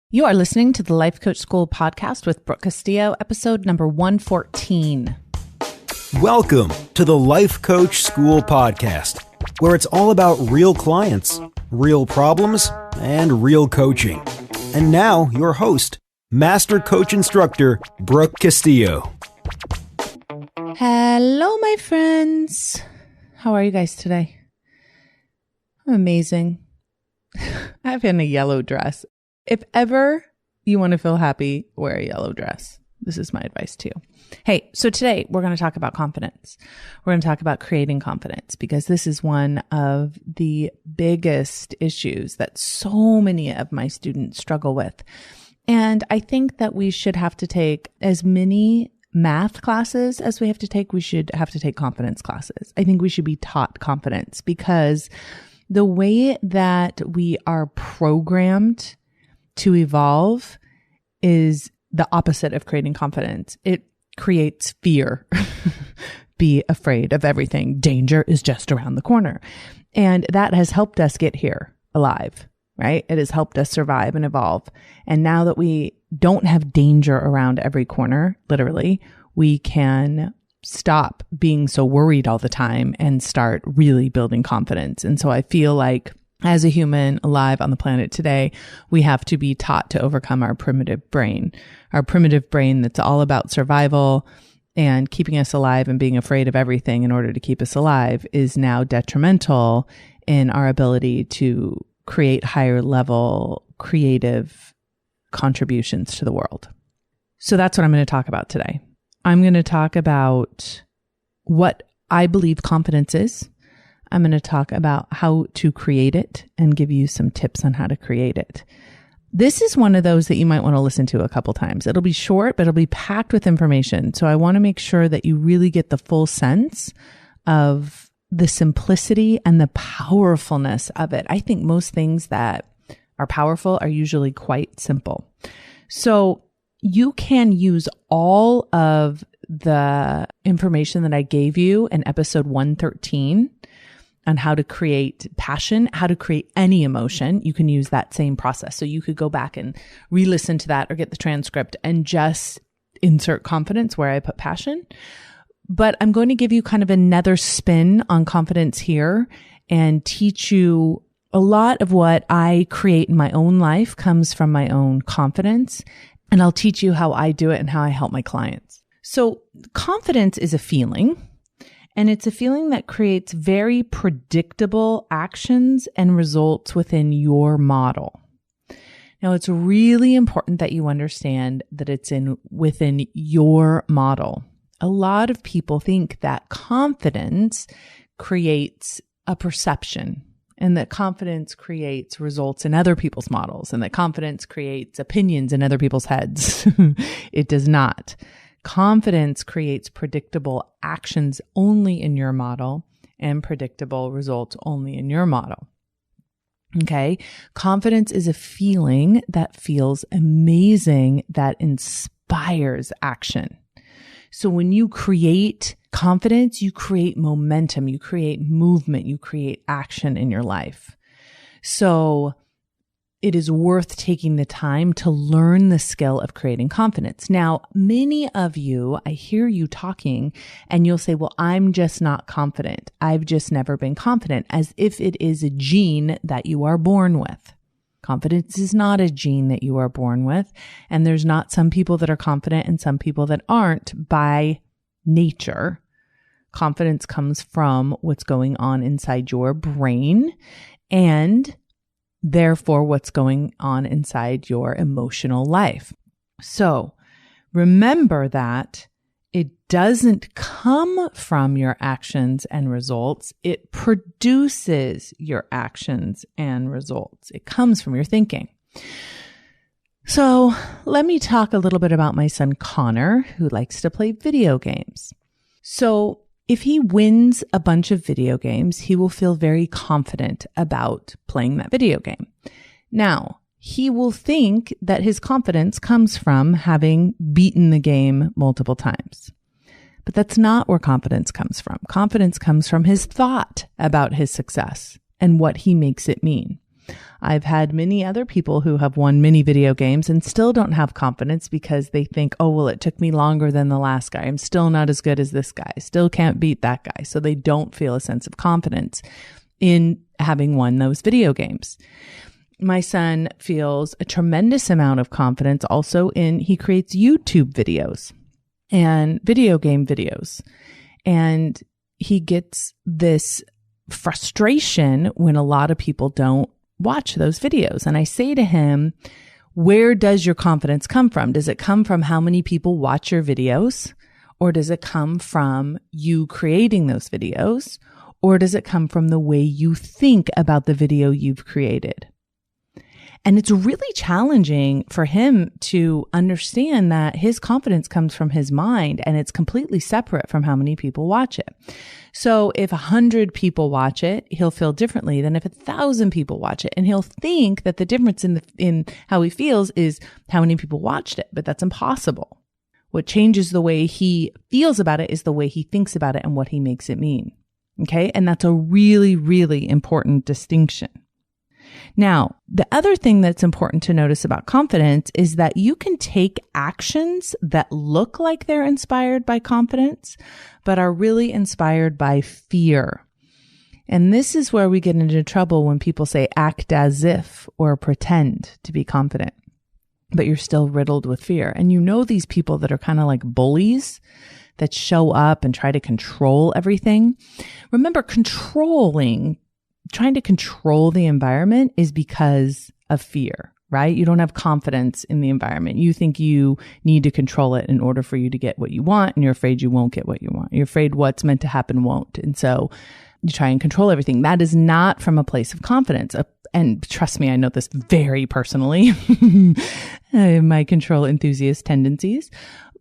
You are listening to the Life Coach School podcast with Brooke Castillo, episode number 114. Welcome to the Life Coach School podcast, where it's all about real clients, real problems, and real coaching. And now, your host, Master Coach Instructor, Brooke Castillo. Hello, my friends. How are you guys today? I'm amazing. I've in a yellow dress. If ever you want to feel happy, wear a yellow dress. This is my advice to you. Hey, so today we're going to talk about confidence. We're going to talk about creating confidence because this is one of the biggest issues that so many of my students struggle with. And I think that we should have to take as many math classes as we have to take. We should have to take confidence classes. I think we should be taught confidence because the way that we are programmed to evolve is the opposite of creating confidence. It creates fear. Be afraid of everything. Danger is just around the corner. And that has helped us get here alive, right? It has helped us survive and evolve. And now that we don't have danger around every corner, literally, we can stop being so worried all the time and start really building confidence. And so I feel like as a human alive on the planet today, we have to be taught to overcome our primitive brain that's all about survival and keeping us alive, and being afraid of everything in order to keep us alive is now detrimental in our ability to create higher level creative contributions to the world. So that's what I'm going to talk about today. I'm going to talk about what I believe confidence is. I'm going to talk about how to create it and give you some tips on how to create it. This is one of those that you might want to listen to a couple times. It'll be short, but it'll be packed with information. So I want to make sure that you really get the full sense of the simplicity and the powerfulness of it. I think most things that are powerful are usually quite simple. So you can use all of the information that I gave you in episode 113 on how to create passion, how to create any emotion. You can use that same process. So you could go back and re-listen to that or get the transcript and just insert confidence where I put passion. But I'm going to give you kind of another spin on confidence here and teach you a lot of what I create in my own life comes from my own confidence. And I'll teach you how I do it and how I help my clients. So confidence is a feeling. And it's a feeling that creates very predictable actions and results within your model. Now, it's really important that you understand that it's within your model. A lot of people think that confidence creates a perception, and that confidence creates results in other people's models, and that confidence creates opinions in other people's heads. It does not. Confidence creates predictable actions only in your model and predictable results only in your model. Okay. Confidence is a feeling that feels amazing, that inspires action. So when you create confidence, you create momentum, you create movement, you create action in your life. So it is worth taking the time to learn the skill of creating confidence. Now, many of you, I hear you talking and you'll say, well, I'm just not confident. I've just never been confident, as if it is a gene that you are born with. Confidence is not a gene that you are born with. And there's not some people that are confident and some people that aren't by nature. Confidence comes from what's going on inside your brain and therefore what's going on inside your emotional life. So remember that it doesn't come from your actions and results. It produces your actions and results. It comes from your thinking. So let me talk a little bit about my son, Connor, who likes to play video games. So if he wins a bunch of video games, he will feel very confident about playing that video game. Now, he will think that his confidence comes from having beaten the game multiple times. But that's not where confidence comes from. Confidence comes from his thought about his success and what he makes it mean. I've had many other people who have won many video games and still don't have confidence because they think, oh, well, it took me longer than the last guy. I'm still not as good as this guy. Still can't beat that guy. So they don't feel a sense of confidence in having won those video games. My son feels a tremendous amount of confidence also he creates YouTube videos and video game videos. And he gets this frustration when a lot of people don't watch those videos. And I say to him, where does your confidence come from? Does it come from how many people watch your videos? Or does it come from you creating those videos? Or does it come from the way you think about the video you've created? And it's really challenging for him to understand that his confidence comes from his mind and it's completely separate from how many people watch it. So if 100 people watch it, he'll feel differently than if 1,000 people watch it. And he'll think that the difference in how he feels is how many people watched it, but that's impossible. What changes the way he feels about it is the way he thinks about it and what he makes it mean. Okay. And that's a really, really important distinction. Now, the other thing that's important to notice about confidence is that you can take actions that look like they're inspired by confidence, but are really inspired by fear. And this is where we get into trouble when people say act as if or pretend to be confident, but you're still riddled with fear. And you know these people that are kind of like bullies that show up and try to control everything. Remember, trying to control the environment is because of fear, right? You don't have confidence in the environment. You think you need to control it in order for you to get what you want, and you're afraid you won't get what you want. You're afraid what's meant to happen won't. And so you try and control everything. That is not from a place of confidence. And trust me, I know this very personally, my control enthusiast tendencies.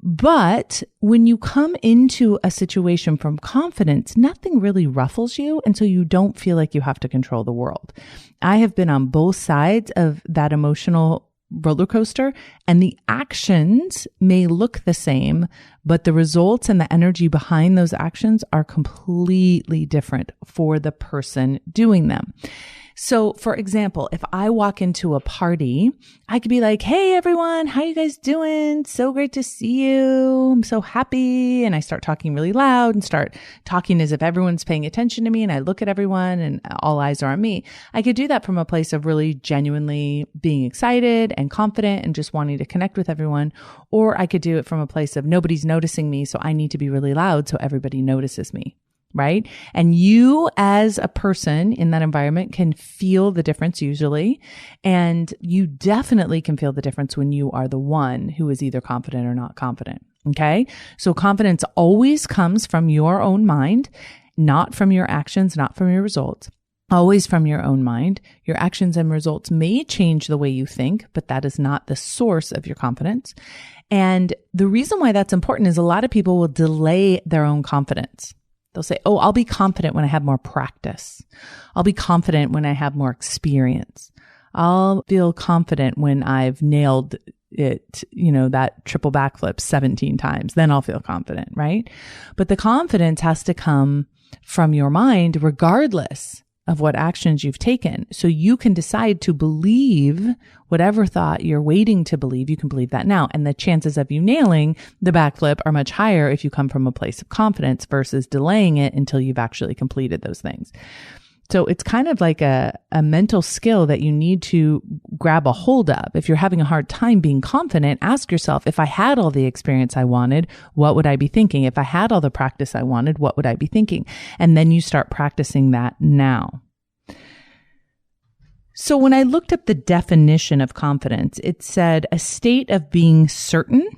But when you come into a situation from confidence, nothing really ruffles you, and so you don't feel like you have to control the world. I have been on both sides of that emotional roller coaster, and the actions may look the same, but the results and the energy behind those actions are completely different for the person doing them. So for example, if I walk into a party, I could be like, hey everyone, how you guys doing? So great to see you. I'm so happy. And I start talking really loud and start talking as if everyone's paying attention to me. And I look at everyone and all eyes are on me. I could do that from a place of really genuinely being excited and confident and just wanting to connect with everyone. Or I could do it from a place of nobody's noticing me, so I need to be really loud so everybody notices me. Right? And you as a person in that environment can feel the difference usually. And you definitely can feel the difference when you are the one who is either confident or not confident. Okay. So confidence always comes from your own mind, not from your actions, not from your results. Always from your own mind. Your actions and results may change the way you think, but that is not the source of your confidence. And the reason why that's important is a lot of people will delay their own confidence. They'll say, oh, I'll be confident when I have more practice. I'll be confident when I have more experience. I'll feel confident when I've nailed it, that triple backflip 17 times. Then I'll feel confident, right? But the confidence has to come from your mind regardless of what actions you've taken. So you can decide to believe whatever thought you're waiting to believe. You can believe that now. And the chances of you nailing the backflip are much higher if you come from a place of confidence versus delaying it until you've actually completed those things. So it's kind of like a mental skill that you need to grab a hold of. If you're having a hard time being confident, ask yourself, if I had all the experience I wanted, what would I be thinking? If I had all the practice I wanted, what would I be thinking? And then you start practicing that now. So when I looked up the definition of confidence, it said a state of being certain,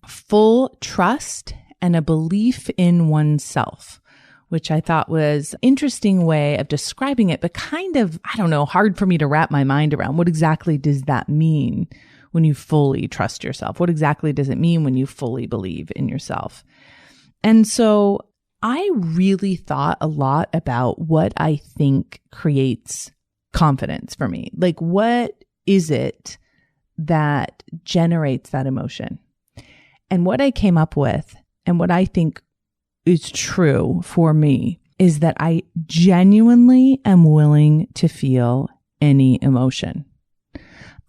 full trust, and a belief in oneself, which I thought was an interesting way of describing it, but kind of, hard for me to wrap my mind around. What exactly does that mean when you fully trust yourself? What exactly does it mean when you fully believe in yourself? And so I really thought a lot about what I think creates confidence for me. Like, what is it that generates that emotion? And what I came up with, and what I think is true for me, is that I genuinely am willing to feel any emotion.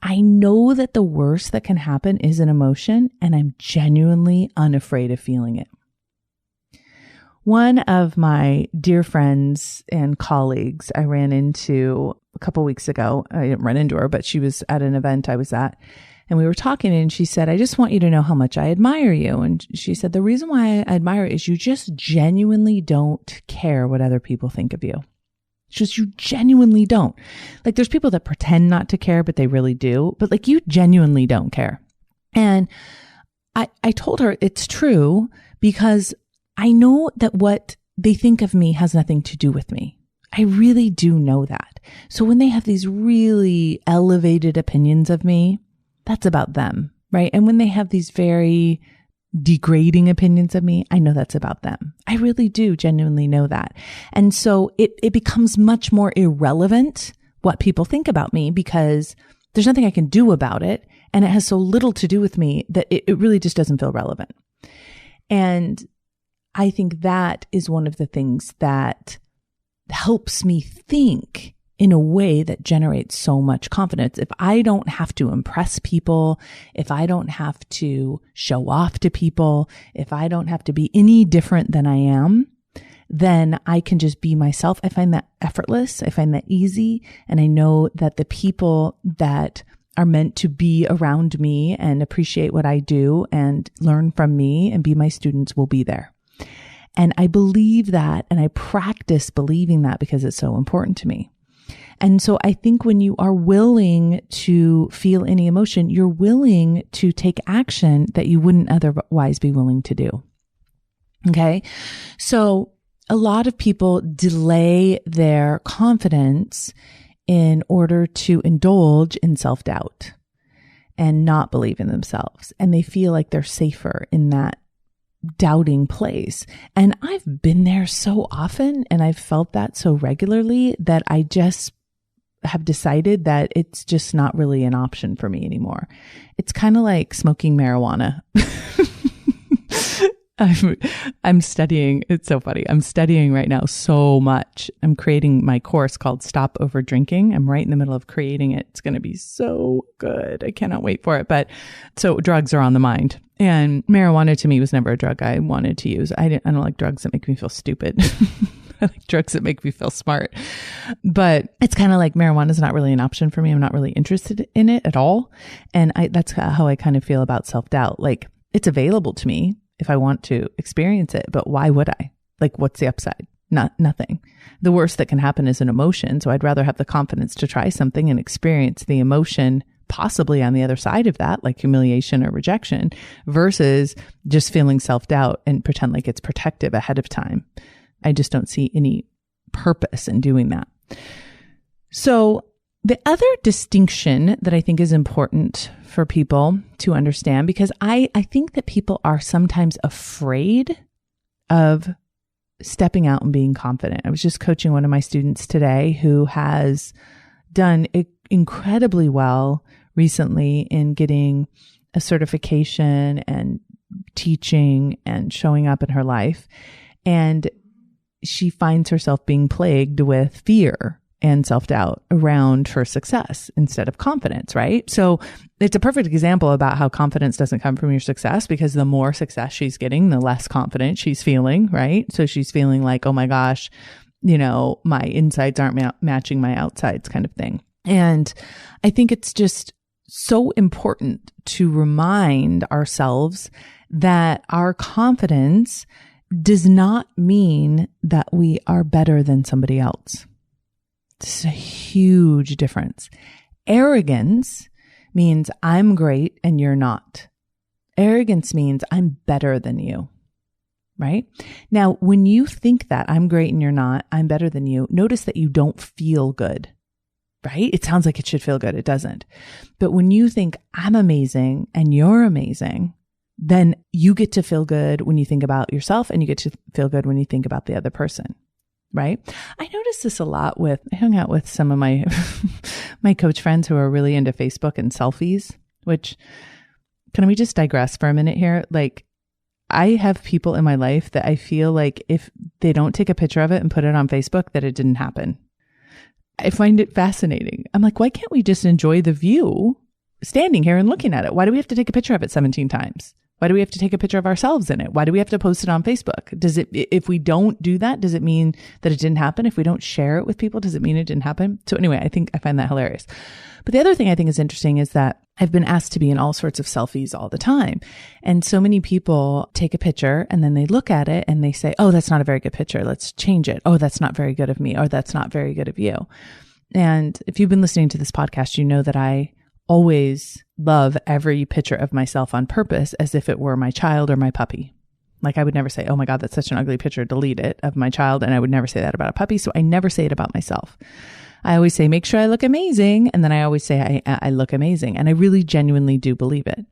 I know that the worst that can happen is an emotion, and I'm genuinely unafraid of feeling it. One of my dear friends and colleagues I ran into a couple weeks ago. I didn't run into her, but she was at an event I was at, and we were talking, and she said, I just want you to know how much I admire you. And she said, the reason why I admire is you just genuinely don't care what other people think of you. It's just you genuinely don't. Like there's people that pretend not to care, but they really do. But like you genuinely don't care. And I told her it's true because I know that what they think of me has nothing to do with me. I really do know that. So when they have these really elevated opinions of me, that's about them, right? And when they have these very degrading opinions of me, I know that's about them. I really do genuinely know that. And so it becomes much more irrelevant what people think about me because there's nothing I can do about it. And it has so little to do with me that it really just doesn't feel relevant. And I think that is one of the things that helps me think in a way that generates so much confidence. If I don't have to impress people, if I don't have to show off to people, if I don't have to be any different than I am, then I can just be myself. I find that effortless. I find that easy. And I know that the people that are meant to be around me and appreciate what I do and learn from me and be my students will be there. And I believe that, and I practice believing that because it's so important to me. And so I think when you are willing to feel any emotion, you're willing to take action that you wouldn't otherwise be willing to do. Okay. So a lot of people delay their confidence in order to indulge in self-doubt and not believe in themselves. And they feel like they're safer in that doubting place. And I've been there so often and I've felt that so regularly that I just have decided that it's just not really an option for me anymore. It's kind of like smoking marijuana. I'm studying. It's so funny. I'm studying right now so much. I'm creating my course called Stop Over Drinking. I'm right in the middle of creating it. It's going to be so good. I cannot wait for it. But so drugs are on the mind. And marijuana to me was never a drug I wanted to use. I don't like drugs that make me feel stupid. I like drugs that make me feel smart. But it's kind of like marijuana is not really an option for me. I'm not really interested in it at all. And that's how I kind of feel about self-doubt. Like it's available to me if I want to experience it, but why would I? Like what's the upside? Nothing. The worst that can happen is an emotion. So I'd rather have the confidence to try something and experience the emotion possibly on the other side of that, like humiliation or rejection, versus just feeling self-doubt and pretend like it's protective ahead of time. I just don't see any purpose in doing that. So the other distinction that I think is important for people to understand, because I think that people are sometimes afraid of stepping out and being confident. I was just coaching one of my students today who has done incredibly well recently in getting a certification and teaching and showing up in her life. And she finds herself being plagued with fear and self-doubt around her success instead of confidence, right? So it's a perfect example about how confidence doesn't come from your success, because the more success she's getting, the less confident she's feeling, right? So she's feeling like, oh my gosh, my insides aren't matching my outsides kind of thing. And I think it's just so important to remind ourselves that our confidence does not mean that we are better than somebody else. It's a huge difference. Arrogance means I'm great and you're not. Arrogance means I'm better than you, right? Now, when you think that I'm great and you're not, I'm better than you, notice that you don't feel good, right? It sounds like it should feel good. It doesn't. But when you think I'm amazing and you're amazing, then you get to feel good when you think about yourself, and you get to feel good when you think about the other person, right? I noticed this a lot I hung out with some of my, my coach friends who are really into Facebook and selfies, which, can we just digress for a minute here? Like, I have people in my life that I feel like if they don't take a picture of it and put it on Facebook, that it didn't happen. I find it fascinating. I'm like, why can't we just enjoy the view standing here and looking at it? Why do we have to take a picture of it 17 times? Why do we have to take a picture of ourselves in it? Why do we have to post it on Facebook? If we don't do that, does it mean that it didn't happen? If we don't share it with people, does it mean it didn't happen? So anyway, I find that hilarious. But the other thing I think is interesting is that I've been asked to be in all sorts of selfies all the time. And so many people take a picture and then they look at it and they say, oh, that's not a very good picture. Let's change it. Oh, that's not very good of me. Or that's not very good of you. And if you've been listening to this podcast, you know that I always love every picture of myself on purpose as if it were my child or my puppy. Like I would never say, oh my God, that's such an ugly picture, delete it, of my child. And I would never say that about a puppy. So I never say it about myself. I always say, make sure I look amazing. And then I always say, I look amazing. And I really genuinely do believe it.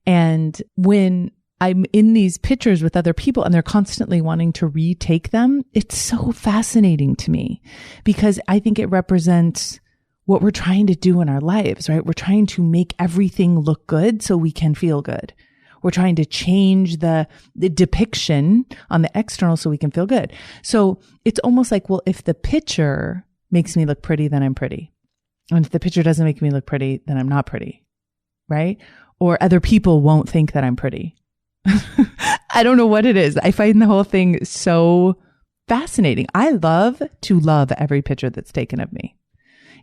And when I'm in these pictures with other people and they're constantly wanting to retake them, it's so fascinating to me because I think it represents what we're trying to do in our lives, right? We're trying to make everything look good so we can feel good. We're trying to change the depiction on the external so we can feel good. So it's almost like, well, if the picture makes me look pretty, then I'm pretty. And if the picture doesn't make me look pretty, then I'm not pretty, right? Or other people won't think that I'm pretty. I don't know what it is. I find the whole thing so fascinating. I love to love every picture that's taken of me.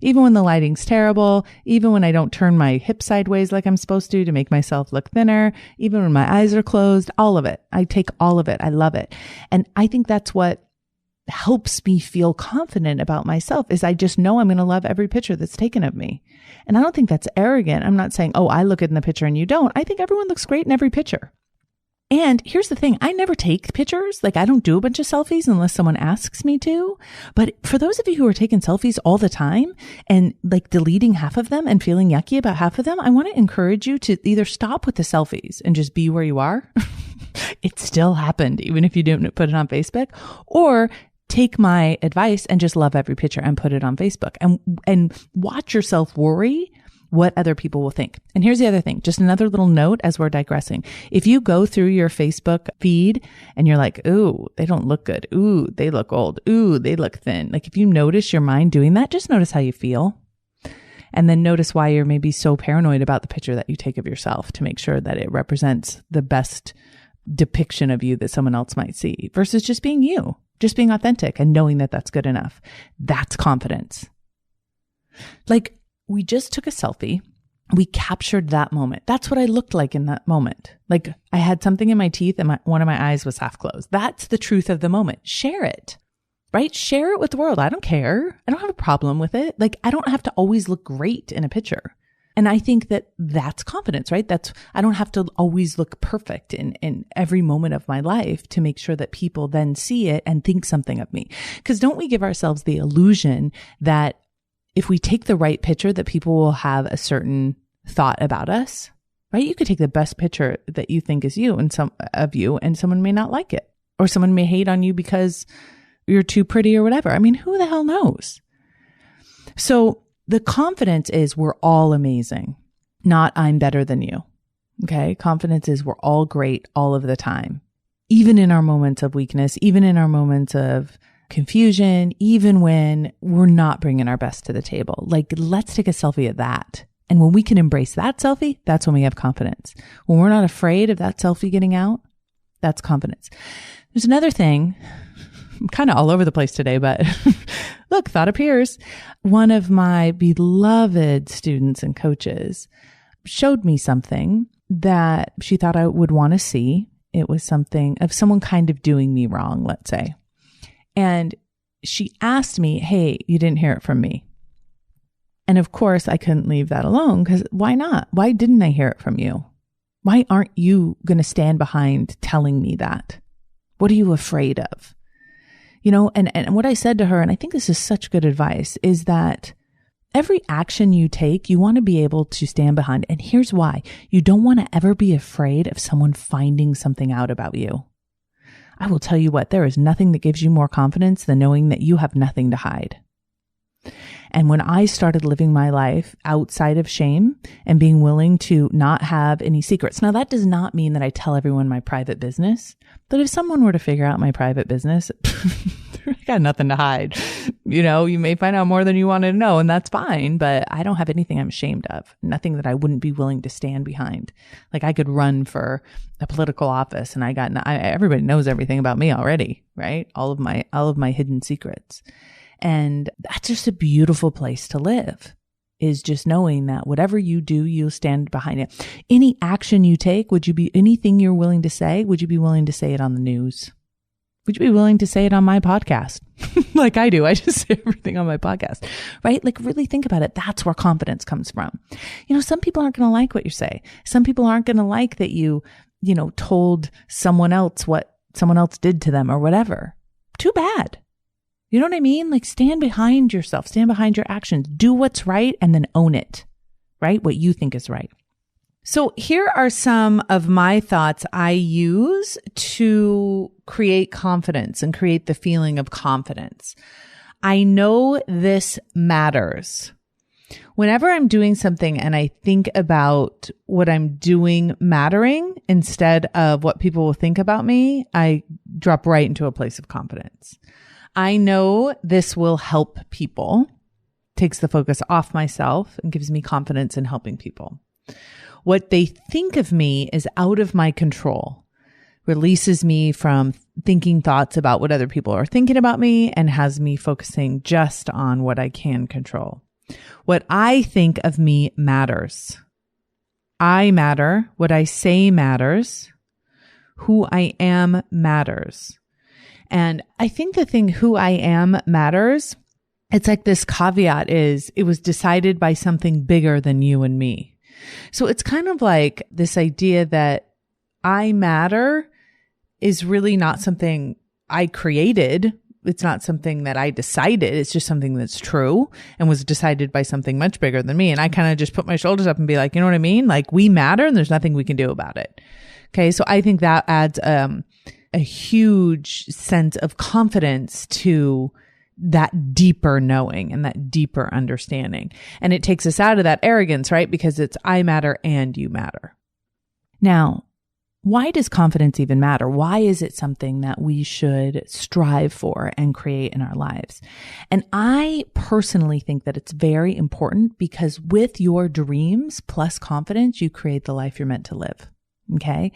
Even when the lighting's terrible, even when I don't turn my hip sideways like I'm supposed to make myself look thinner, even when my eyes are closed, all of it. I take all of it. I love it. And I think that's what helps me feel confident about myself is I just know I'm going to love every picture that's taken of me. And I don't think that's arrogant. I'm not saying, oh, I look good in the picture and you don't. I think everyone looks great in every picture. And here's the thing. I never take pictures. Like I don't do a bunch of selfies unless someone asks me to. But for those of you who are taking selfies all the time and like deleting half of them and feeling yucky about half of them, I want to encourage you to either stop with the selfies and just be where you are. It still happened, even if you didn't put it on Facebook, or take my advice and just love every picture and put it on Facebook and watch yourself worry what other people will think. And here's the other thing, just another little note as we're digressing. If you go through your Facebook feed and you're like, ooh, they don't look good. Ooh, they look old. Ooh, they look thin. Like if you notice your mind doing that, just notice how you feel. And then notice why you're maybe so paranoid about the picture that you take of yourself to make sure that it represents the best depiction of you that someone else might see versus just being you, just being authentic and knowing that that's good enough. That's confidence. Like, we just took a selfie. We captured that moment. That's what I looked like in that moment. Like I had something in my teeth and one of my eyes was half closed. That's the truth of the moment. Share it, right? Share it with the world. I don't care. I don't have a problem with it. Like I don't have to always look great in a picture. And I think that that's confidence, right? I don't have to always look perfect in every moment of my life to make sure that people then see it and think something of me. Because don't we give ourselves the illusion that if we take the right picture, that people will have a certain thought about us, right? You could take the best picture that you think is you and someone may not like it, or someone may hate on you because you're too pretty or whatever. I mean, who the hell knows? So the confidence is we're all amazing, not I'm better than you. Okay. Confidence is we're all great all of the time, even in our moments of weakness, even in our moments of confusion, even when we're not bringing our best to the table. Like, let's take a selfie of that. And when we can embrace that selfie, that's when we have confidence. When we're not afraid of that selfie getting out, that's confidence. There's another thing. I'm kind of all over the place today, but look, thought appears. One of my beloved students and coaches showed me something that she thought I would want to see. It was something of someone kind of doing me wrong, let's say. And she asked me, hey, you didn't hear it from me. And of course, I couldn't leave that alone because why not? Why didn't I hear it from you? Why aren't you going to stand behind telling me that? What are you afraid of? You know, and what I said to her, and I think this is such good advice, is that every action you take, you want to be able to stand behind. And here's why. You don't want to ever be afraid of someone finding something out about you. I will tell you what, there is nothing that gives you more confidence than knowing that you have nothing to hide. And when I started living my life outside of shame and being willing to not have any secrets, now that does not mean that I tell everyone my private business, but if someone were to figure out my private business, I got nothing to hide. You may find out more than you wanted to know, and that's fine, but I don't have anything I'm ashamed of, nothing that I wouldn't be willing to stand behind. Like I could run for a political office and everybody knows everything about me already, right? All of my hidden secrets. And that's just a beautiful place to live, is just knowing that whatever you do, you'll stand behind it. Any action you take, anything you're willing to say, would you be willing to say it on the news? Would you be willing to say it on my podcast? Like I do. I just say everything on my podcast, right? Like really think about it. That's where confidence comes from. Some people aren't going to like what you say. Some people aren't going to like that you told someone else what someone else did to them or whatever. Too bad. You know what I mean? Like stand behind yourself, stand behind your actions, do what's right, and then own it, right? What you think is right. So here are some of my thoughts I use to create confidence and create the feeling of confidence. I know this matters. Whenever I'm doing something and I think about what I'm doing mattering instead of what people will think about me, I drop right into a place of confidence. I know this will help people, takes the focus off myself and gives me confidence in helping people. What they think of me is out of my control, releases me from thinking thoughts about what other people are thinking about me and has me focusing just on what I can control. What I think of me matters. I matter. What I say matters. Who I am matters. And I think the thing who I am matters. It's like this caveat is it was decided by something bigger than you and me. So it's kind of like this idea that I matter is really not something I created. It's not something that I decided. It's just something that's true and was decided by something much bigger than me. And I kind of just put my shoulders up and be like, you know what I mean? Like we matter and there's nothing we can do about it. Okay. So I think that adds, a huge sense of confidence to that deeper knowing and that deeper understanding. And it takes us out of that arrogance, right? Because it's I matter and you matter. Now, why does confidence even matter? Why is it something that we should strive for and create in our lives? And I personally think that it's very important because with your dreams plus confidence, you create the life you're meant to live. Okay.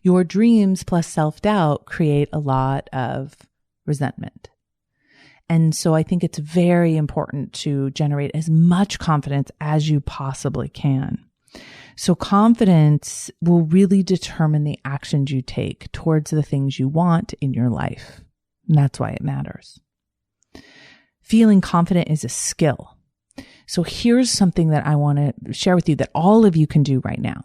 Your dreams plus self-doubt create a lot of resentment. And so I think it's very important to generate as much confidence as you possibly can. So confidence will really determine the actions you take towards the things you want in your life. And that's why it matters. Feeling confident is a skill. So here's something that I want to share with you that all of you can do right now.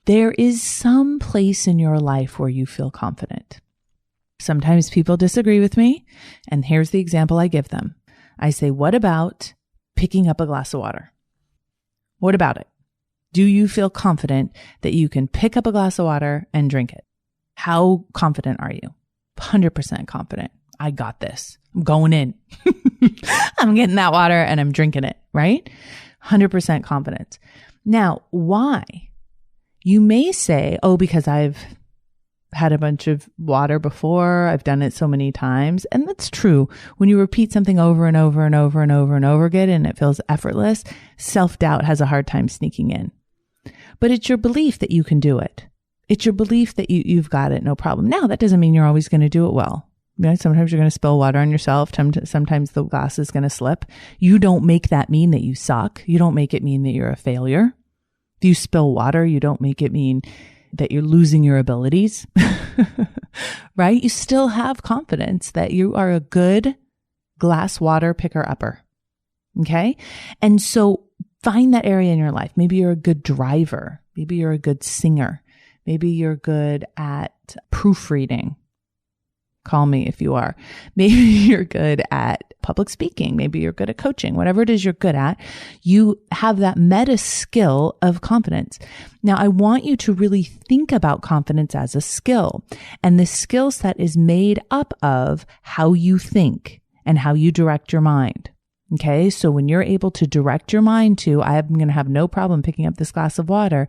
There is some place in your life where you feel confident. Sometimes people disagree with me, and here's the example I give them. I say, what about picking up a glass of water? What about it? Do you feel confident that you can pick up a glass of water and drink it? How confident are you? 100% confident. I got this. I'm going in. I'm getting that water and I'm drinking it, right? 100% confidence. Now, why? You may say, oh, because I've had a bunch of water before. I've done it so many times. And that's true. When you repeat something over and over and over and over and over again, and it feels effortless, self-doubt has a hard time sneaking in. But it's your belief that you can do it. It's your belief that you've got it, no problem. Now, that doesn't mean you're always going to do it well. Sometimes you're going to spill water on yourself. Sometimes the glass is going to slip. You don't make that mean that you suck. You don't make it mean that you're a failure. If you spill water, you don't make it mean that you're losing your abilities, right? You still have confidence that you are a good glass water picker-upper, okay? And so find that area in your life. Maybe you're a good driver. Maybe you're a good singer. Maybe you're good at proofreading. Call me if you are. Maybe you're good at public speaking. Maybe you're good at coaching. Whatever it is you're good at, you have that meta skill of confidence. Now, I want you to really think about confidence as a skill. And this skill set is made up of how you think and how you direct your mind. Okay. So when you're able to direct your mind to, I'm going to have no problem picking up this glass of water,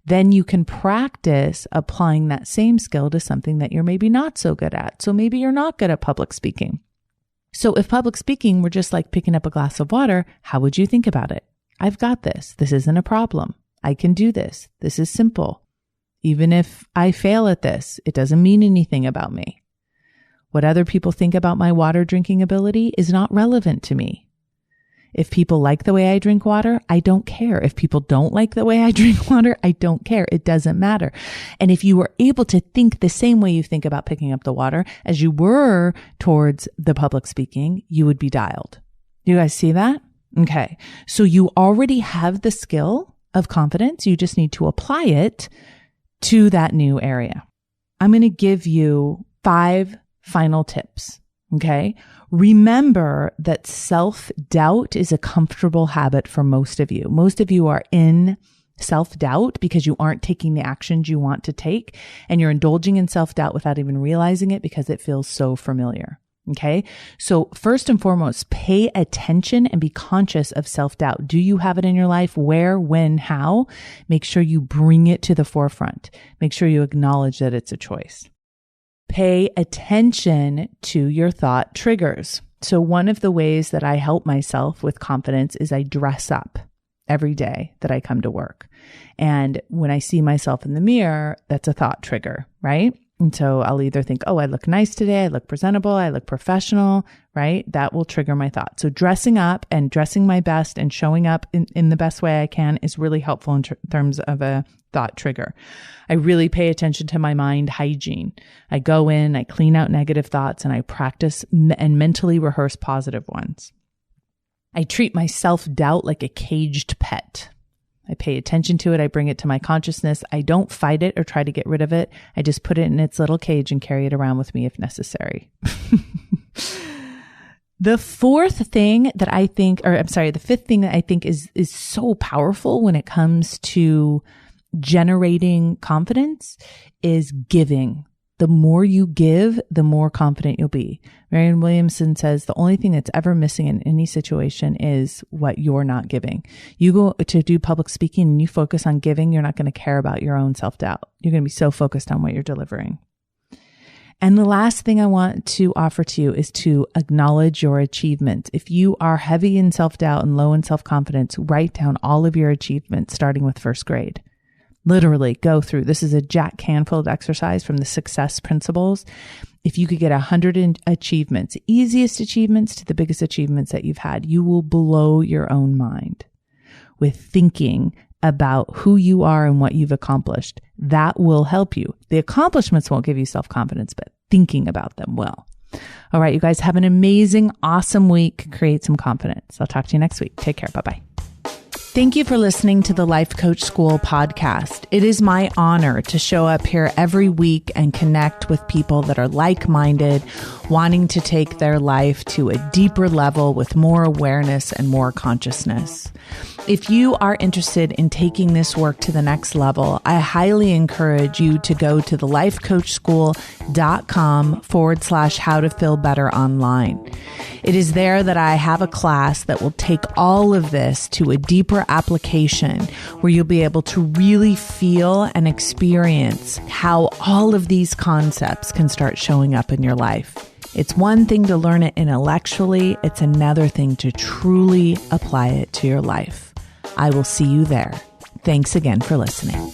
then you can practice applying that same skill to something that you're maybe not so good at. So maybe you're not good at public speaking. So if public speaking were just like picking up a glass of water, how would you think about it? I've got this. This isn't a problem. I can do this. This is simple. Even if I fail at this, it doesn't mean anything about me. What other people think about my water drinking ability is not relevant to me. If people like the way I drink water, I don't care. If people don't like the way I drink water, I don't care. It doesn't matter. And if you were able to think the same way you think about picking up the water as you were towards the public speaking, you would be dialed. You guys see that? Okay. So you already have the skill of confidence. You just need to apply it to that new area. I'm going to give you 5 final tips. Okay. Remember that self-doubt is a comfortable habit for most of you. Most of you are in self-doubt because you aren't taking the actions you want to take, and you're indulging in self-doubt without even realizing it because it feels so familiar. Okay. So first and foremost, pay attention and be conscious of self-doubt. Do you have it in your life? Where, when, how? Make sure you bring it to the forefront. Make sure you acknowledge that it's a choice. Pay attention to your thought triggers. So one of the ways that I help myself with confidence is I dress up every day that I come to work. And when I see myself in the mirror, that's a thought trigger, right? And so I'll either think, oh, I look nice today, I look presentable, I look professional, right? That will trigger my thought. So dressing up and dressing my best and showing up in the best way I can is really helpful in terms of a thought trigger. I really pay attention to my mind hygiene. I go in, I clean out negative thoughts, and I practice and mentally rehearse positive ones. I treat my self-doubt like a caged pet. I pay attention to it. I bring it to my consciousness. I don't fight it or try to get rid of it. I just put it in its little cage and carry it around with me if necessary. The fifth thing that I think is so powerful when it comes to generating confidence is giving. The more you give, the more confident you'll be. Marianne Williamson says the only thing that's ever missing in any situation is what you're not giving. You go to do public speaking and you focus on giving, you're not going to care about your own self-doubt. You're going to be so focused on what you're delivering. And the last thing I want to offer to you is to acknowledge your achievements. If you are heavy in self-doubt and low in self-confidence, write down all of your achievements starting with first grade. Literally go through. This is a Jack Canfield exercise from the Success Principles. If you could get 100 achievements, easiest achievements to the biggest achievements that you've had, you will blow your own mind with thinking about who you are and what you've accomplished. That will help you. The accomplishments won't give you self-confidence, but thinking about them will. All right, you guys have an amazing, awesome week. Create some confidence. I'll talk to you next week. Take care. Bye-bye. Thank you for listening to the Life Coach School podcast. It is my honor to show up here every week and connect with people that are like-minded, wanting to take their life to a deeper level with more awareness and more consciousness. If you are interested in taking this work to the next level, I highly encourage you to go to thelifecoachschool.com/how to feel better online. It is there that I have a class that will take all of this to a deeper application where you'll be able to really feel and experience how all of these concepts can start showing up in your life. It's one thing to learn it intellectually. It's another thing to truly apply it to your life. I will see you there. Thanks again for listening.